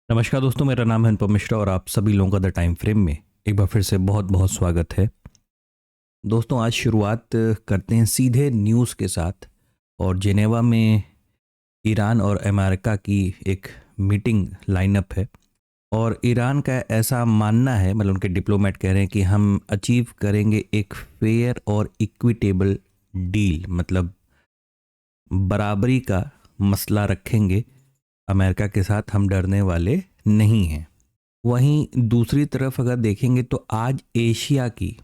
नमस्कार दोस्तों, मेरा नाम है अनुपम मिश्रा और आप सभी लोगों का द टाइम फ्रेम में एक बार फिर से बहुत बहुत स्वागत है। दोस्तों, आज शुरुआत करते हैं सीधे न्यूज़ के साथ। और जेनेवा में ईरान और अमेरिका की एक मीटिंग लाइनअप है। और ईरान का ऐसा मानना है, मतलब उनके डिप्लोमेट कह रहे हैं कि हम अचीव करेंगे एक फेयर और इक्विटेबल डील, मतलब बराबरी का मसला रखेंगे अमेरिका के साथ, हम डरने वाले नहीं हैं। वहीं दूसरी तरफ अगर देखेंगे तो आज एशिया की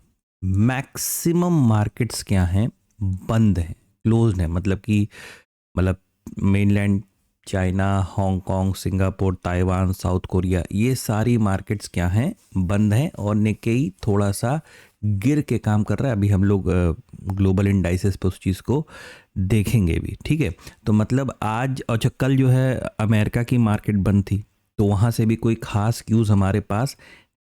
मैक्सिमम मार्केट्स क्या हैं, बंद हैं, क्लोज्ड हैं। मतलब mainland China, Hong Kong, Singapore, Taiwan, south Korea, ये सारी मार्केट्स क्या हैं, बंद हैं। और निकेई थोड़ा सा गिर के काम कर रहा है। अभी हम लोग ग्लोबल इंडाइसेस पे उस चीज़ को देखेंगे भी, ठीक है। तो मतलब आज और कल जो है अमेरिका की मार्केट बंद थी, तो वहाँ से भी कोई ख़ास न्यूज़ हमारे पास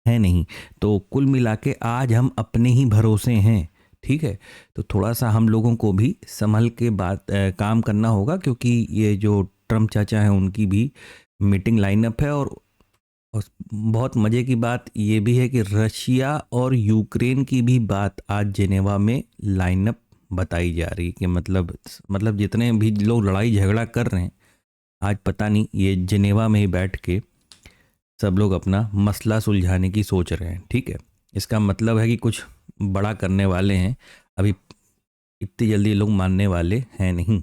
है नहीं। तो कुल मिला के आज हम अपने ही भरोसे हैं, ठीक है। तो थोड़ा सा हम लोगों को भी संभल के काम करना होगा, क्योंकि ये जो ट्रम्प चाचा हैं उनकी भी मीटिंग लाइनअप है। और बहुत मज़े की बात ये भी है कि रशिया और यूक्रेन की भी बात आज जेनेवा में लाइनअप बताई जा रही है कि मतलब जितने भी लोग लड़ाई झगड़ा कर रहे हैं, आज पता नहीं ये जेनेवा में ही बैठ के सब लोग अपना मसला सुलझाने की सोच रहे हैं, ठीक है। इसका मतलब है कि कुछ बड़ा करने वाले हैं। अभी इतनी जल्दी ये लोग मानने वाले हैं नहीं।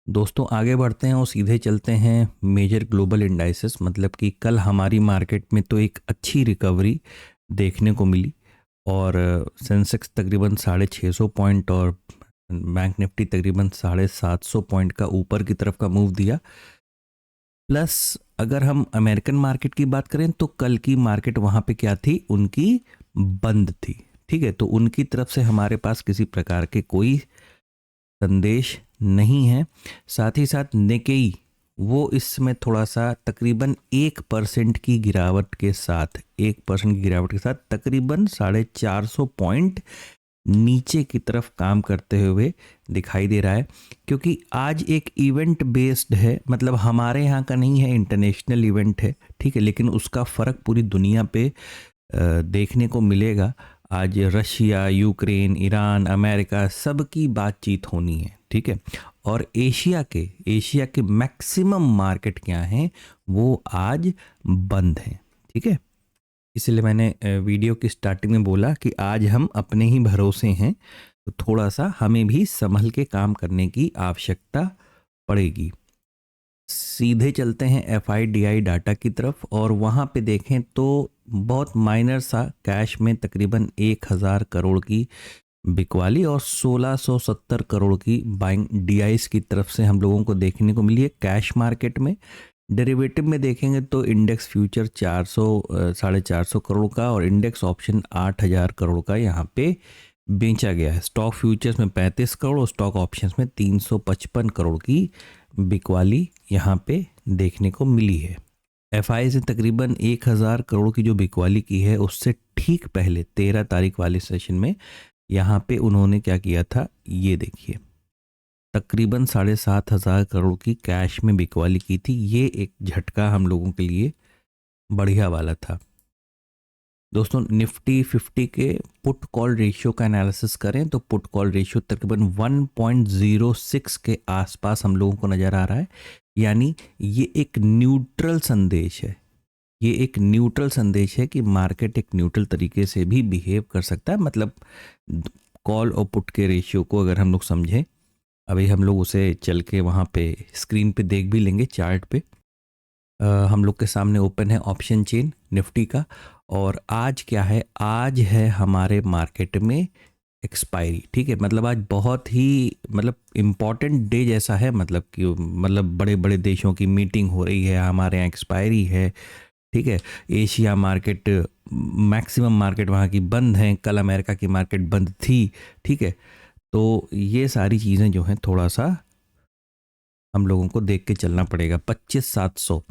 दोस्तों, आगे बढ़ते हैं और सीधे चलते हैं मेजर ग्लोबल इंडाइसेस। मतलब कि कल हमारी मार्केट में तो एक अच्छी रिकवरी देखने को मिली। और सेंसेक्स तकरीबन 650 पॉइंट और बैंक निफ्टी तकरीबन 750 पॉइंट का ऊपर की तरफ का मूव दिया। प्लस अगर हम अमेरिकन मार्केट की बात करें तो कल की मार्केट वहाँ पे क्या थी, उनकी बंद थी, ठीक है। तो उनकी तरफ से हमारे पास किसी प्रकार के कोई संदेश नहीं है। साथ ही साथ निकेई वो इस समय थोड़ा सा तकरीबन 1% की गिरावट के साथ 1% की गिरावट के साथ तकरीबन 450 पॉइंट नीचे की तरफ काम करते हुए दिखाई दे रहा है। क्योंकि आज एक इवेंट बेस्ड है, मतलब हमारे यहाँ का नहीं है, इंटरनेशनल इवेंट है, ठीक है। लेकिन उसका फ़र्क पूरी दुनिया पे देखने को मिलेगा। आज रशिया, यूक्रेन, ईरान, अमेरिका सबकी बातचीत होनी है, ठीक है। और एशिया के मैक्सिमम मार्केट क्या हैं, वो आज बंद हैं, ठीक है। इसलिए मैंने वीडियो की स्टार्टिंग में बोला कि आज हम अपने ही भरोसे हैं, तो थोड़ा सा हमें भी संभल के काम करने की आवश्यकता पड़ेगी। सीधे चलते हैं FIDI डाटा की तरफ और वहाँ पे देखें तो बहुत माइनर सा कैश में तकरीबन 1000 करोड़ की बिकवाली और 1670 करोड़ की बाइंग DIs की तरफ से हम लोगों को देखने को मिली है कैश मार्केट में। डेरिवेटिव में देखेंगे तो इंडेक्स फ्यूचर 400 करोड़ का और इंडेक्स ऑप्शन 8000 करोड़ का यहाँ पे बेचा गया है। स्टॉक फ्यूचर्स में 35 करोड़ और स्टॉक ऑप्शंस में 355 करोड़ की बिकवाली यहाँ पे देखने को मिली है। FI से तकरीबन 1000 करोड़ की जो बिकवाली की है, उससे ठीक पहले 13 तारीख वाले सेशन में यहाँ पे उन्होंने क्या किया था, ये देखिए, तकरीबन 7500 करोड़ की कैश में बिकवाली की थी। ये एक झटका हम लोगों के लिए बढ़िया वाला था। दोस्तों, निफ्टी 50 के पुट कॉल रेशियो का एनालिसिस करें तो पुट कॉल रेशियो तकरीबन 1.06 के आसपास हम लोगों को नज़र आ रहा है। यानी ये एक न्यूट्रल संदेश है। ये एक न्यूट्रल संदेश है कि मार्केट एक न्यूट्रल तरीके से भी बिहेव कर सकता है। मतलब कॉल और पुट के रेशियो को अगर हम लोग समझें, अभी हम लोग उसे चल के वहाँ पे स्क्रीन पे देख भी लेंगे चार्ट पे। हम लोग के सामने ओपन है ऑप्शन चेन निफ्टी का। और आज क्या है, आज है हमारे मार्केट में एक्सपायरी, ठीक है। मतलब आज बहुत ही इम्पॉर्टेंट डे जैसा है। मतलब बड़े बड़े देशों की मीटिंग हो रही है, हमारे यहाँ एक्सपायरी है, ठीक है। एशिया मार्केट, मैक्सिमम मार्केट वहाँ की बंद हैं। कल अमेरिका की मार्केट बंद थी, ठीक है। तो ये सारी चीज़ें जो हैं थोड़ा सा हम लोगों को देख के चलना पड़ेगा। 25,700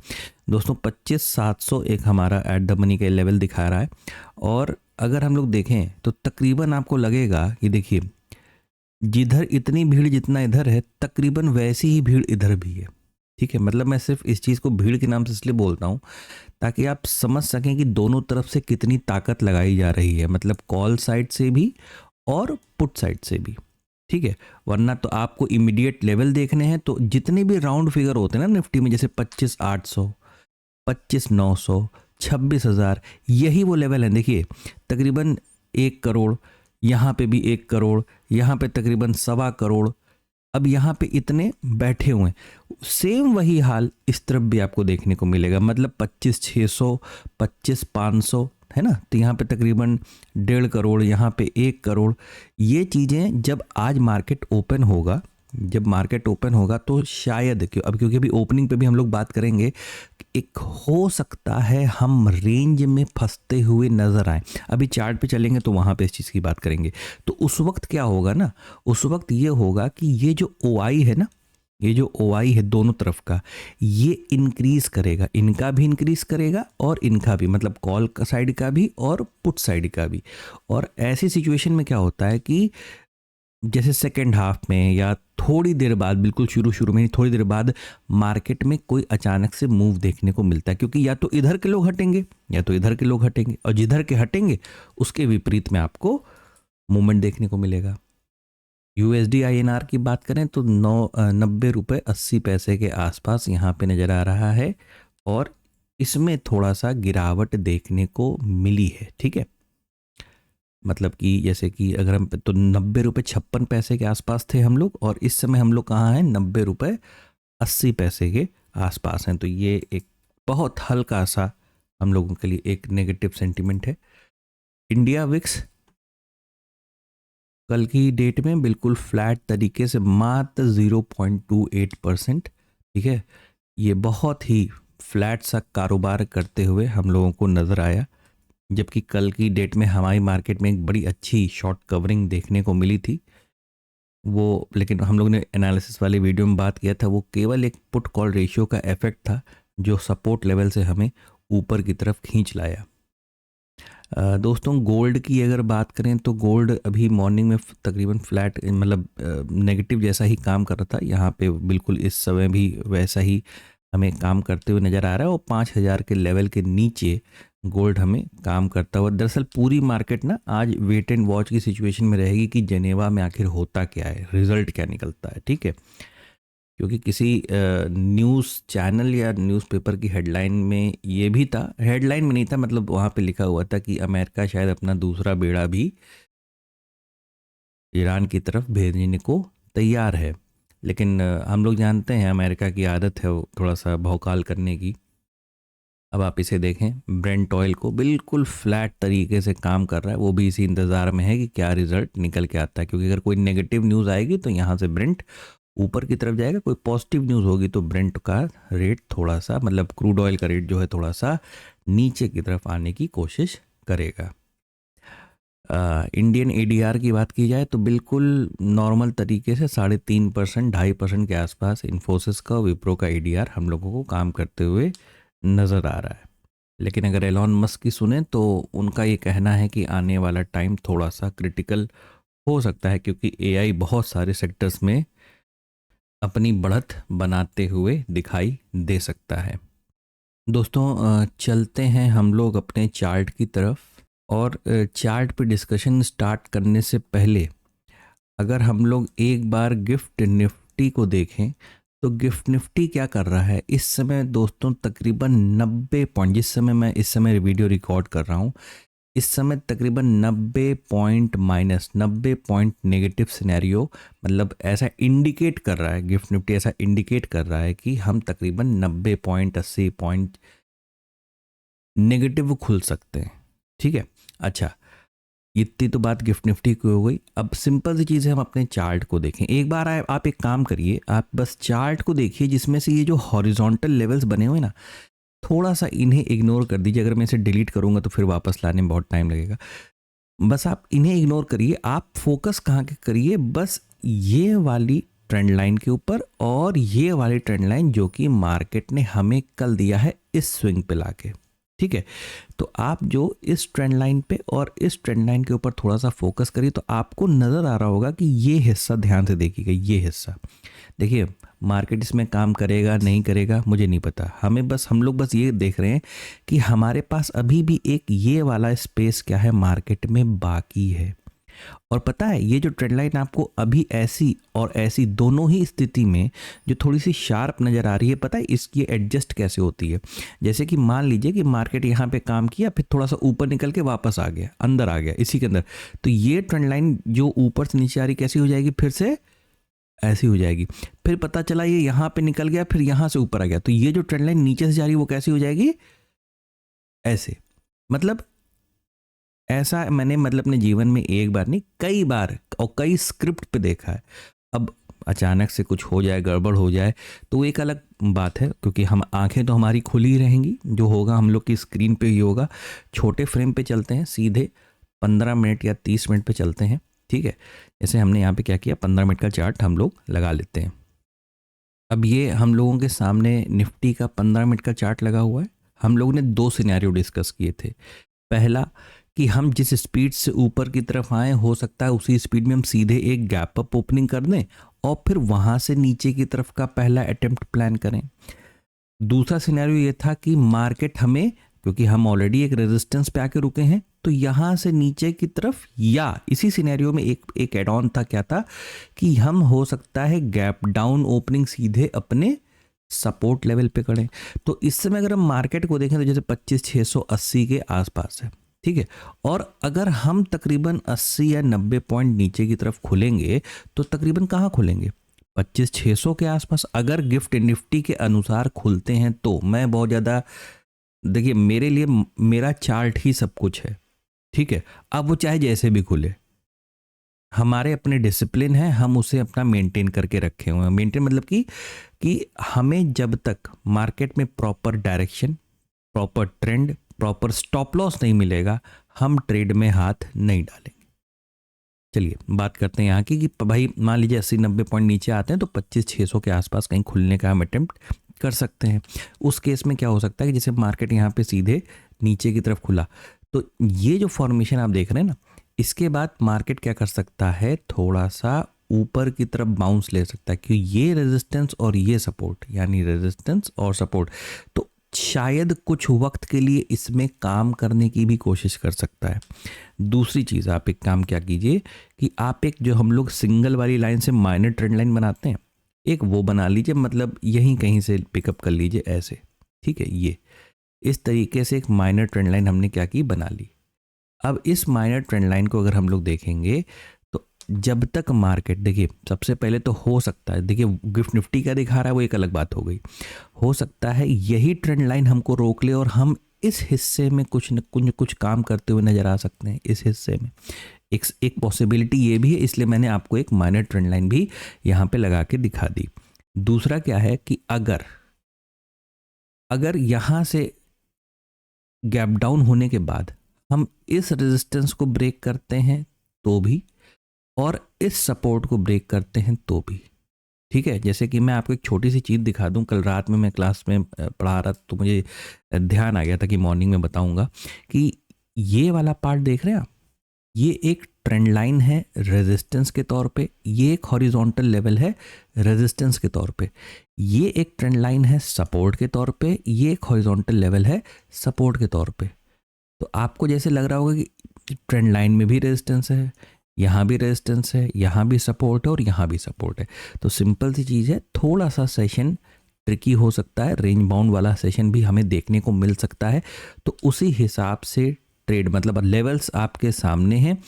दोस्तों, 25,700 एक हमारा एट द मनी का लेवल दिखा रहा है। और अगर हम लोग देखें तो तकरीबन आपको लगेगा कि देखिए, जिधर इतनी भीड़ जितना इधर है, तकरीबन वैसी ही भीड़ इधर भी है। ठीक है, मतलब मैं सिर्फ इस चीज़ को भीड़ के नाम से इसलिए बोलता हूँ ताकि आप समझ सकें कि दोनों तरफ से कितनी ताकत लगाई जा रही है, मतलब कॉल साइड से भी और पुट साइड से भी। ठीक है, वरना तो आपको इमीडिएट लेवल देखने हैं तो जितने भी राउंड फिगर होते हैं ना निफ्टी में, जैसे 25,800, 25,900, 26,000, यही वो लेवल है। देखिए तकरीबन 1 करोड़, यहाँ पे भी 1 करोड़, यहाँ पे तकरीबन 1.25 करोड़, अब यहाँ पे इतने बैठे हुए हैं। सेम वही हाल इस तरफ भी आपको देखने को मिलेगा, मतलब 25,600, 25,500 है ना, तो यहाँ पे तकरीबन 1.5 करोड़, यहाँ पे 1 करोड़। ये चीज़ें जब आज मार्केट ओपन होगा, जब मार्केट ओपन होगा तो शायद क्योंकि अभी ओपनिंग पे भी हम लोग बात करेंगे, एक हो सकता है हम रेंज में फंसते हुए नजर आए। अभी चार्ट पे चलेंगे तो वहाँ पे इस चीज़ की बात करेंगे। तो उस वक्त क्या होगा ना, उस वक्त ये होगा कि ये जो OI है ना, ये जो OI है दोनों तरफ का, ये इंक्रीज करेगा, इनका भी इंक्रीज करेगा और इनका भी, मतलब कॉल साइड का भी और पुट साइड का भी। और ऐसी सिचुएशन में क्या होता है कि जैसे सेकेंड हाफ में या थोड़ी देर बाद, बिल्कुल शुरू शुरू में ही थोड़ी देर बाद मार्केट में कोई अचानक से मूव देखने को मिलता है, क्योंकि या तो इधर के लोग हटेंगे या तो इधर के लोग हटेंगे, और जिधर के हटेंगे उसके विपरीत में आपको मूवमेंट देखने को मिलेगा। USD INR की बात करें तो 90 रुपये 80 पैसे के आसपास यहाँ पे नज़र आ रहा है, और इसमें थोड़ा सा गिरावट देखने को मिली है। ठीक है, मतलब कि जैसे कि अगर हम तो 90 रुपये 56 पैसे के आसपास थे हम लोग, और इस समय हम लोग कहाँ हैं, 90 रुपये 80 पैसे के आसपास हैं। तो ये एक बहुत हल्का सा हम लोगों के लिए एक नेगेटिव सेंटिमेंट है। इंडिया विक्स कल की डेट में बिल्कुल फ्लैट तरीके से मात्र 0.28%। ठीक है, ये बहुत ही फ्लैट सा कारोबार करते हुए हम लोगों को नज़र आया, जबकि कल की डेट में हमारी मार्केट में एक बड़ी अच्छी शॉर्ट कवरिंग देखने को मिली थी। वो लेकिन हम लोग ने एनालिसिस वाली वीडियो में बात किया था, वो केवल एक पुट कॉल रेशियो का इफेक्ट था जो सपोर्ट लेवल से हमें ऊपर की तरफ खींच लाया। दोस्तों गोल्ड की अगर बात करें तो गोल्ड अभी मॉर्निंग में तकरीबन फ्लैट, मतलब नेगेटिव जैसा ही काम कर रहा था। यहाँ पे बिल्कुल इस समय भी वैसा ही हमें काम करते हुए नज़र आ रहा है, और 5,000 के लेवल के नीचे गोल्ड हमें काम करता हुआ। दरअसल पूरी मार्केट ना आज वेट एंड वॉच की सिचुएशन में रहेगी कि जेनेवा में आखिर होता क्या है, रिजल्ट क्या निकलता है। ठीक है, क्योंकि किसी न्यूज़ चैनल या न्यूज़पेपर की हेडलाइन में ये भी था, हेडलाइन में नहीं था, मतलब वहाँ पे लिखा हुआ था कि अमेरिका शायद अपना दूसरा बेड़ा भी ईरान की तरफ भेजने को तैयार है। लेकिन हम लोग जानते हैं अमेरिका की आदत है वो थोड़ा सा भौकाल करने की। अब आप इसे देखें, ब्रेंट ऑयल को बिल्कुल फ्लैट तरीके से काम कर रहा है, वो भी इसी इंतज़ार में है कि क्या रिजल्ट निकल के आता है, क्योंकि अगर कोई नेगेटिव न्यूज़ आएगी तो यहाँ से ब्रेंट ऊपर की तरफ जाएगा, कोई पॉजिटिव न्यूज़ होगी तो ब्रेंट का रेट थोड़ा सा, मतलब क्रूड ऑयल का रेट जो है थोड़ा सा नीचे की तरफ आने की कोशिश करेगा। इंडियन ADR की बात की जाए तो बिल्कुल नॉर्मल तरीके से 3.5%, 2.5% के आसपास इन्फोसिस का, विप्रो का ADR हम लोगों को काम करते हुए नज़र आ रहा है। लेकिन अगर एलॉन मस्क की सुने तो उनका ये कहना है कि आने वाला टाइम थोड़ा सा क्रिटिकल हो सकता है, क्योंकि AI बहुत सारे सेक्टर्स में अपनी बढ़त बनाते हुए दिखाई दे सकता है। दोस्तों चलते हैं हम लोग अपने चार्ट की तरफ, और चार्ट पे डिस्कशन स्टार्ट करने से पहले अगर हम लोग एक बार गिफ्ट निफ्टी को देखें तो गिफ्ट निफ्टी क्या कर रहा है इस समय दोस्तों, तकरीबन 90 पॉइंट, जिस समय मैं इस समय वीडियो रिकॉर्ड कर रहा हूँ इस समय तकरीबन 90 point minus, 90 point negative scenario, मतलब ऐसा इंडिकेट कर रहा है गिफ्ट निफ्टी, ऐसा इंडिकेट कर रहा है कि हम तकरीबन 90 पॉइंट 80 पॉइंट नेगेटिव खुल सकते हैं। ठीक है, अच्छा इतनी तो बात गिफ्ट निफ्टी की हो गई। अब सिंपल सी चीज़ है, हम अपने चार्ट को देखें एक बार। आप एक काम करिए, आप बस चार्ट को देखिए जिसमें से ये जो हॉरिजॉन्टल लेवल्स बने हुए ना, थोड़ा सा इन्हें इग्नोर कर दीजिए। अगर मैं इसे डिलीट करूँगा तो फिर वापस लाने में बहुत टाइम लगेगा। बस आप इन्हें इग्नोर करिए, आप फोकस कहाँ के करिए, बस ये वाली ट्रेंड लाइन के ऊपर, और ये वाली ट्रेंड लाइन जो कि मार्केट ने हमें कल दिया है इस स्विंग पे लाके। ठीक है, तो आप जो इस ट्रेंड लाइन पे और इस ट्रेंड लाइन के ऊपर थोड़ा सा फोकस करिए तो आपको नज़र आ रहा होगा कि ये हिस्सा ध्यान से देखिएगा। ये हिस्सा देखिए, मार्केट इसमें काम करेगा नहीं करेगा मुझे नहीं पता, हम लोग बस ये देख रहे हैं कि हमारे पास अभी भी एक ये वाला स्पेस क्या है मार्केट में बाकी है। और पता है ये जो ट्रेंड लाइन आपको अभी ऐसी और ऐसी दोनों ही स्थिति में जो थोड़ी सी शार्प नज़र आ रही है, पता है इसकी एडजस्ट कैसे होती है। जैसे कि मान लीजिए कि मार्केट यहाँ पे काम किया, फिर थोड़ा सा ऊपर निकल के वापस आ गया, अंदर आ गया इसी के अंदर, तो ये ट्रेंड लाइन जो ऊपर से नीचे आ रही कैसी हो जाएगी, फिर से ऐसी हो जाएगी। फिर पता चला ये यहाँ पे निकल गया, फिर यहाँ से ऊपर आ गया, तो ये जो ट्रेंड लाइन नीचे से जा रही है वो कैसी हो जाएगी, ऐसे। मतलब ऐसा मैंने अपने जीवन में एक बार नहीं कई बार और कई स्क्रिप्ट पे देखा है। अब अचानक से कुछ हो जाए, गड़बड़ हो जाए तो एक अलग बात है, क्योंकि हम आंखें तो हमारी खुली ही रहेंगी, जो होगा हम लोग की स्क्रीन पे ही होगा। छोटे फ्रेम पे चलते हैं, सीधे 15 मिनट या 30 मिनट पे चलते हैं, ठीक है। जैसे हमने यहाँ पे क्या किया, 15 मिनट का चार्ट हम लोग लगा लेते हैं। अब ये हम लोगों के सामने निफ्टी का 15 मिनट का चार्ट लगा हुआ है। हम लोगों ने 2 सिनेरियो डिस्कस किए थे। पहला कि हम जिस स्पीड से ऊपर की तरफ आए, हो सकता है उसी स्पीड में हम सीधे एक गैप अप ओपनिंग कर दें और फिर वहाँ से नीचे की तरफ का पहला अटेम्प्ट प्लान करें। दूसरा सिनेरियो ये था कि मार्केट हमें, क्योंकि हम ऑलरेडी एक रेजिस्टेंस पे आके रुके हैं, तो यहाँ से नीचे की तरफ, या इसी सिनेरियो में एक एड ऑन था, क्या था कि हम हो सकता है गैप डाउन ओपनिंग सीधे अपने सपोर्ट लेवल पे करें। तो इस समय अगर हम मार्केट को देखें तो जैसे 25,680 के आसपास है, ठीक है। और अगर हम तकरीबन 80 या 90 पॉइंट नीचे की तरफ खुलेंगे तो तकरीबन कहाँ खुलेंगे, 25,600 के आसपास। अगर गिफ्ट निफ्टी के अनुसार खुलते हैं तो मैं बहुत ज़्यादा, देखिए मेरे लिए मेरा चार्ट ही सब कुछ है, ठीक है। अब वो चाहे जैसे भी खुले, हमारे अपने डिसिप्लिन है, हम उसे अपना मेंटेन करके रखे हुए हैं। मेंटेन मतलब कि हमें जब तक मार्केट में proper direction, proper trend, proper stop loss नहीं मिलेगा, हम ट्रेड में हाथ नहीं डालेंगे। चलिए बात करते हैं यहाँ की कि भाई मान लीजिए 80-90 पॉइंट नीचे आते हैं तो 25,600 के आसपास कहीं खुलने का हम अटेम्प्ट कर सकते हैं। उस केस में क्या हो सकता है कि जैसे मार्केट यहाँ पे सीधे नीचे की तरफ खुला, तो ये जो फॉर्मेशन आप देख रहे हैं ना, इसके बाद मार्केट क्या कर सकता है, थोड़ा सा ऊपर की तरफ बाउंस ले सकता है, क्योंकि ये रेजिस्टेंस और ये सपोर्ट, यानी रेजिस्टेंस और सपोर्ट, तो शायद कुछ वक्त के लिए इसमें काम करने की भी कोशिश कर सकता है। दूसरी चीज़, आप एक काम क्या कीजिए कि आप एक जो हम लोग सिंगल वाली लाइन से माइनर ट्रेंड लाइन बनाते हैं, एक वो बना लीजिए, मतलब यहीं कहीं से पिकअप कर लीजिए ऐसे, ठीक है। ये इस तरीके से एक माइनर ट्रेंड लाइन हमने क्या की, बना ली। अब इस माइनर ट्रेंड लाइन को अगर हम लोग देखेंगे तो जब तक मार्केट, देखिए सबसे पहले तो हो सकता है, देखिए गिफ्ट निफ्टी क्या दिखा रहा है वो एक अलग बात हो गई, हो सकता है यही ट्रेंड लाइन हमको रोक ले और हम इस हिस्से में कुछ न कुछ काम करते हुए नजर आ सकते हैं। इस हिस्से में एक पॉसिबिलिटी ये भी है, इसलिए मैंने आपको एक माइनर ट्रेंड लाइन भी यहाँ पे लगा के दिखा दी। दूसरा क्या है कि अगर यहाँ से गैप डाउन होने के बाद हम इस रेजिस्टेंस को ब्रेक करते हैं तो भी, और इस सपोर्ट को ब्रेक करते हैं तो भी, ठीक है। जैसे कि मैं आपको एक छोटी सी चीज़ दिखा दूं, कल रात में मैं क्लास में पढ़ा रहा तो मुझे ध्यान आ गया था कि मॉर्निंग में बताऊंगा कि ये वाला पार्ट देख रहे हैं आप, ये एक ट्रेंड लाइन है रेजिस्टेंस के तौर पे, ये एक हॉरिजॉन्टल लेवल है रेजिस्टेंस के तौर पे, ये एक ट्रेंड लाइन है सपोर्ट के तौर पे, ये एक हॉरिजॉन्टल लेवल है सपोर्ट के तौर पे। तो आपको जैसे लग रहा होगा कि ट्रेंड लाइन में भी रेजिस्टेंस है, यहाँ भी रेजिस्टेंस है, यहाँ भी सपोर्ट है और यहाँ भी सपोर्ट है। तो सिंपल सी चीज़ है, थोड़ा सा सेशन ट्रिकी हो सकता है, रेंज बाउंड वाला सेशन भी हमें देखने को मिल सकता है। तो उसी हिसाब से ट्रेड, मतलब लेवल्स आपके सामने हैं,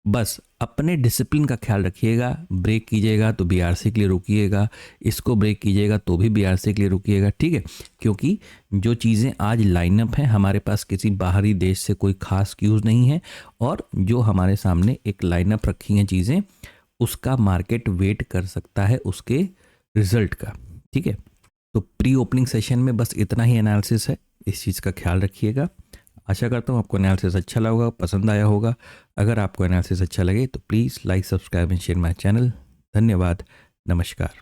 बस अपने डिसिप्लिन का ख्याल रखिएगा। ब्रेक कीजिएगा तो बीआरसी के लिए रुकिएगा, इसको ब्रेक कीजिएगा तो भी बीआरसी के लिए रुकिएगा, ठीक है। क्योंकि जो चीज़ें आज लाइनअप हैं, हमारे पास किसी बाहरी देश से कोई खास क्यूज़ नहीं है, और जो हमारे सामने एक लाइनअप रखी हैं चीज़ें, उसका मार्केट वेट कर सकता है उसके रिजल्ट का, ठीक है। तो प्री ओपनिंग सेशन में बस इतना ही एनालिसिस है, इस चीज़ का ख्याल रखिएगा। आशा करता हूँ आपको एनालिसिस अच्छा लगा होगा, पसंद आया होगा। अगर आपको एनालिसिस अच्छा लगे तो please like, subscribe and share my channel. धन्यवाद, नमस्कार।